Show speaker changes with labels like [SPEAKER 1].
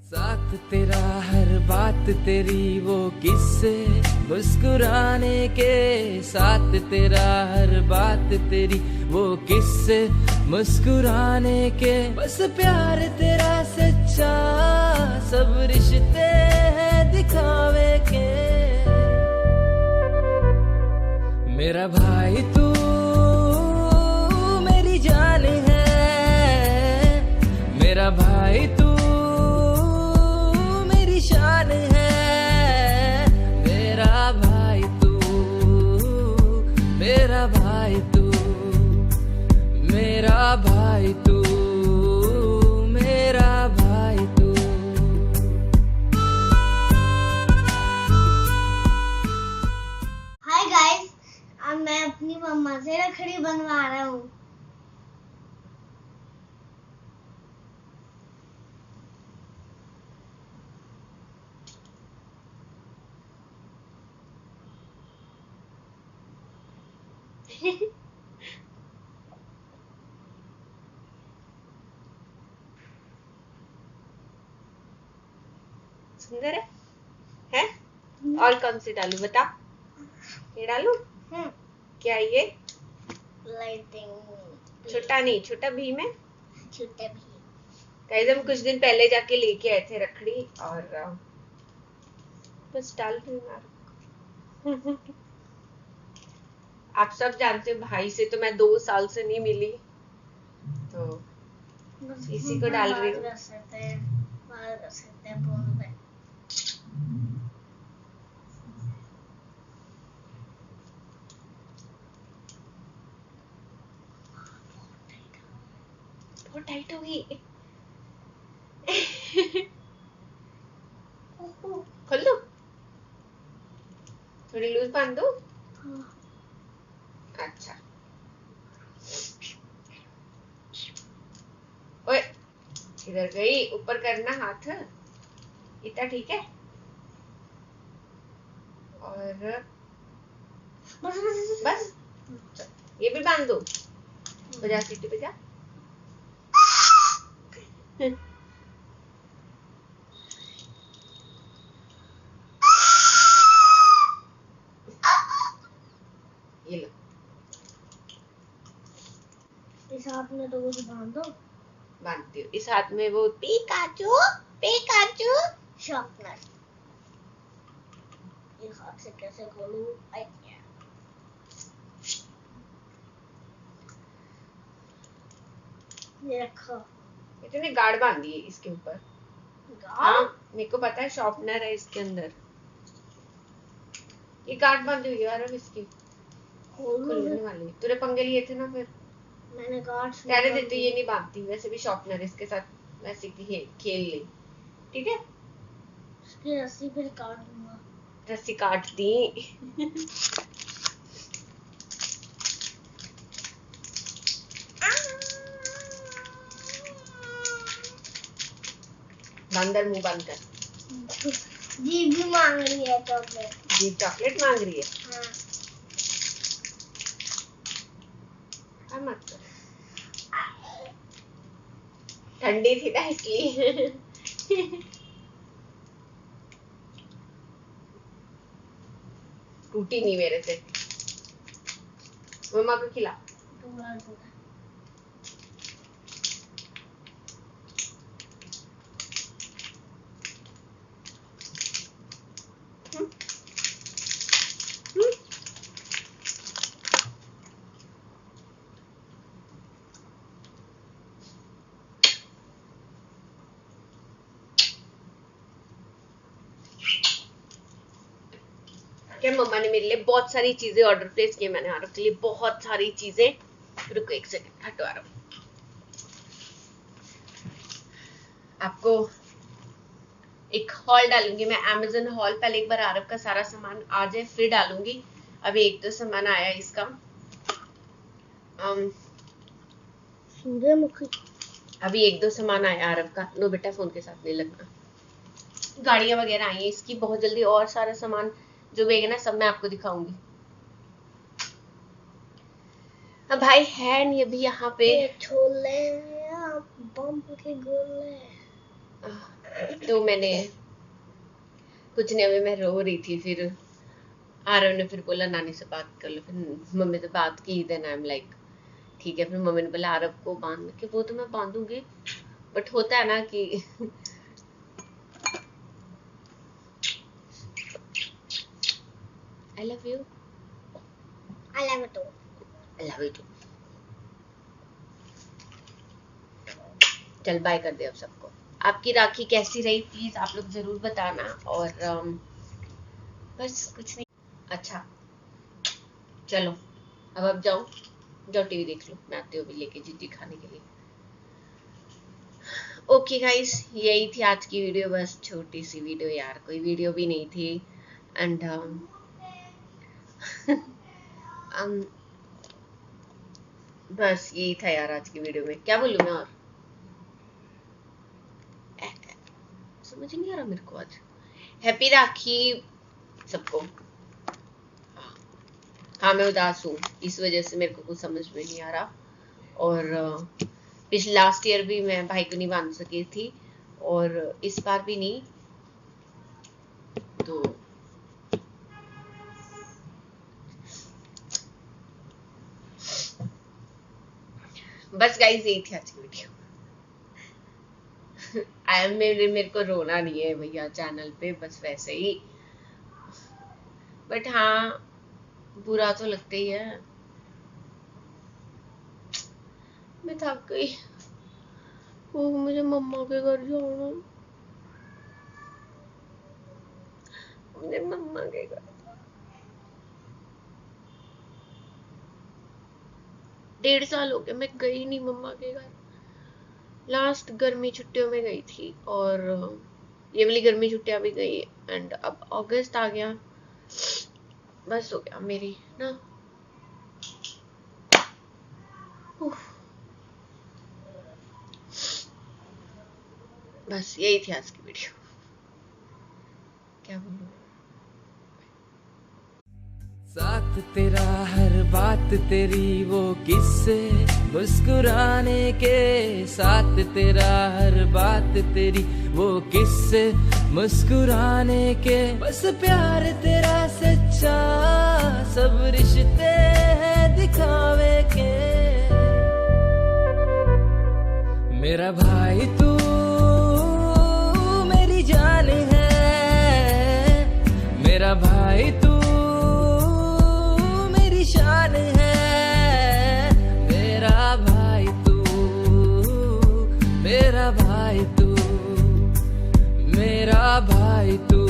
[SPEAKER 1] साथ तेरा हर बात तेरी वो किस्से मुस्कुराने के, साथ तेरा हर बात तेरी वो किस्से मुस्कुराने के, बस प्यार तेरा सच्चा सब रिश्ते हैं दिखावे के। मेरा भाई तू मेरी जान है, मेरा भाई तू शान है, मेरा भाई तू, मेरा भाई तू, मेरा भाई तू, मेरा भाई तू।
[SPEAKER 2] हाय गाइस, अब मैं अपनी मम्मा से रखड़ी बनवा रहा हूँ।
[SPEAKER 3] सुंदर है? और कौन सी डालू बता? ये डालू? क्या ये?
[SPEAKER 2] लाइटिंग।
[SPEAKER 3] छोटा नहीं, छोटा भीम है।
[SPEAKER 2] छोटा भी।
[SPEAKER 3] गाइस हम कुछ दिन पहले जाके लेके आए थे रखड़ी और बस डाल रही हूँ। आप सब जानते हो भाई से तो मैं 2 साल से नहीं मिली, तो इसी को डाल रही हूँ। बहुत टाइट हो गई। खोल दो, थोड़ी लूज बांध दो। अच्छा, ओए इधर गई, ऊपर करना हाथ, इतना ठीक है। और बस ये भी बांध दो। बजा सीटी बजा। ये लो,
[SPEAKER 2] इस हाथ में तो कुछ बांधो।
[SPEAKER 3] बांधती हूँ। इस हाथ में वो पिकाचू पिकाचू
[SPEAKER 2] शार्पनर। ये हाथ से कैसे खोलूं? ये रखो।
[SPEAKER 3] इतने गाढ़ बांधी है इसके ऊपर। हाँ मेरे को पता है, शॉर्पनर है इसके अंदर। ये गांठ बांधी हुई है यार, अब इसकी खुलने वाली। तूने पंगे लिए थे ना, फिर
[SPEAKER 2] मैंने गांठ
[SPEAKER 3] कहने देते ये नहीं बांधती, वैसे भी शॉर्पनर इसके साथ वैसे खेल ले, ठीक है।
[SPEAKER 2] इसकी रस्सी फिर काट दूंगा।
[SPEAKER 3] रस्सी काट दी। बंदर मुंह बंद कर।
[SPEAKER 2] जीभ भी मांग रही है चॉकलेट।
[SPEAKER 3] जीभ चॉकलेट मांग रही है। हाँ मत कर, ठंडी थी ना इसलिए। टूटी नहीं मेरे से। मम्मा को खिला। क्या मम्मा ने मेरे लिए बहुत सारी चीजें ऑर्डर प्लेस की। मैंने आरव के लिए बहुत सारी चीजें। रुको एक सेकंड, हटो आरव। आपको एक हॉल डालूंगी मैं, अमेज़न हॉल। पहले एक बार आरव का सारा सामान आ जाए फिर डालूंगी। अभी एक तो सामान आया इसका,
[SPEAKER 2] सूर्यमुखी।
[SPEAKER 3] अभी 1-2 सामान आया आरव का। नो बेटा फोन के साथ नहीं लगना। गाड़ियां वगैरह आई है इसकी बहुत जल्दी, और सारा सामान जो भी ना सब मैं आपको दिखाऊंगी। अब भाई है नहीं अभी यहाँ पे।
[SPEAKER 2] छोले बम के गोले।
[SPEAKER 3] तो मैंने कुछ नहीं, अभी मैं रो रही थी, फिर आरव ने फिर बोला नानी से बात कर लो, फिर मम्मी से बात की, देन आई एम लाइक ठीक है। फिर मम्मी ने बोला आरव को बांध के, वो तो मैं बांधूंगी, बट होता है ना कि I love you,
[SPEAKER 2] I love you too.
[SPEAKER 3] I love you too. चल बाय कर दे अब सबको। आपकी राखी कैसी रही प्लीज आप लोग जरूर बताना। और बस कुछ नहीं। अच्छा चलो अब जाओ टीवी देख लो, मैं आती हूँ अभी लेके जीजी खाने के लिए। ओके गाइस, यही थी आज की वीडियो, बस छोटी सी वीडियो यार, कोई वीडियो भी नहीं थी। एंड बस यही था यार आज की वीडियो में, क्या बोलूं मैं और समझ नहीं आ रहा मेरे को आज। हैप्पी राखी सबको। हाँ मैं उदास हूँ, इस वजह से मेरे को कुछ समझ में नहीं आ रहा। और पिछले लास्ट ईयर भी मैं भाई को नहीं बांध सकी थी, और इस बार भी नहीं, तो बस गाइस यही थी आज की वीडियो। मेरे को रोना नहीं है भैया चैनल पे, बस वैसे ही, बट हाँ बुरा तो लगता ही है। मैं थक गई, वो मुझे मम्मा के घर जाना, मुझे मम्मा के घर। 1.5 साल हो गए मैं गई नहीं मम्मा के घर। लास्ट गर्मी छुट्टियों में गई थी, और ये वाली गर्मी छुट्टियां भी गई, एंड अब अगस्त आ गया, बस हो गया मेरी ना। बस यही थी आज की वीडियो, क्या बोलूं।
[SPEAKER 1] साथ तेरा हर बात तेरी वो किस्से मुस्कुराने के, साथ तेरा हर बात तेरी वो किस्से मुस्कुराने के, बस प्यार तेरा सच्चा, सब रिश्ते हैं दिखावे के। मेरा भाई तू मेरी जान है, मेरा भाई तू शान है, मेरा भाई तू, मेरा भाई तू, मेरा भाई तू।